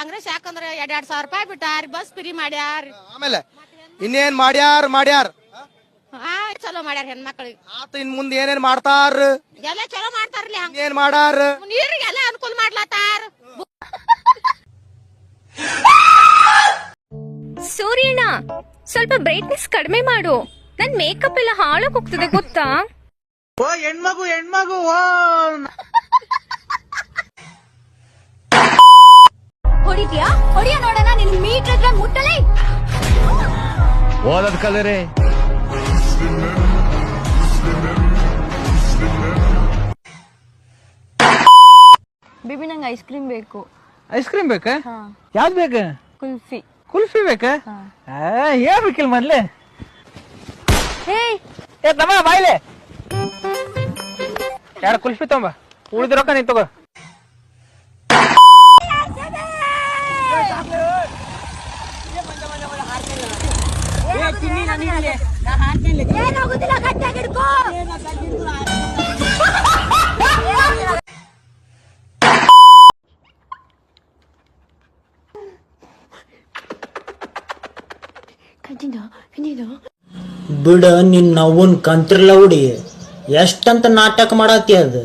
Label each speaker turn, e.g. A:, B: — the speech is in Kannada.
A: ಕಾಂಗ್ರೆಸ್ ಯಾಕಂದ್ರೆ 2,000 ರೂಪಾಯಿ ಬಿಟ್ಟಾರ, ಬಸ್ ಫ್ರೀ ಮಾಡ್ಯಾರ.
B: ಆಮೇಲೆ ಇನ್ನೇನ್ ಮಾಡ್ಯಾರ
A: ಚಲೋ ಮಾಡ್ಯಾರ ಹೆಣ್ಮಕ್ಳಿಗೆ.
B: ಆತ ಇನ್ ಮುಂದೆ ಏನೇನ್ ಮಾಡ್ತಾರ?
A: ಎಲ್ಲ ಚಲೋ ಮಾಡ್ತಾರ್ಲಿ.
B: ಏನ್ ಮಾಡಾರ?
A: ನೀರಿಗೆಲ್ಲ ಅನುಕೂಲ ಮಾಡ್ಲತ್ತಾರ.
C: ಸೂರ್ಯಣ್ಣ, ಸ್ವಲ್ಪ ಬ್ರೈಟ್ನೆಸ್ ಕಡಿಮೆ ಮಾಡು. ನನ್ ಮೇಕಪ್ ಎಲ್ಲ ಹಾಳಾಗ್ ಹೋಗ್ತದೆ ಗೊತ್ತಾ?
D: ಓ ಹೆಣ್ಮಗು
C: ಹೊಡಿದ್ಯಾ? ಹೊಡಿಯ ನೋಡೋಣ. ನಿನ್ ಮೀಟರ್ ಮುಟ್ಟಲೇ
E: ಓದದ್ ಕಲರೆ.
C: ಬೇಬಿ, ನಂಗೆ ಐಸ್ ಕ್ರೀಮ್ ಬೇಕು.
D: ಐಸ್ ಕ್ರೀಮ್ ಬೇಕಾ? ಯಾವ್ದು ಬೇಕಾ? ಕುಲ್ಫಿ ಬೇಕಾ? ಹೇಳ್ಬೇಕಿಲ್ ಮೊದ್ಲೆ. ಏ ತಮ್ಮ ಬಾಯ್ಲೆ, 2 ಕುಲ್ಫಿ ತೊಂಬ, ಉಳಿದ ರೊಕ್ಕ ನೀನ್ ತಗೋ.
F: ಬಿಡ ನಿನ್ನ ಅವನ್ ಕಂತ್ರಿಲ್ಲ ಹುಡಿ, ಎಷ್ಟಂತ ನಾಟಕ ಮಾಡತ್ತಿ. ಅದು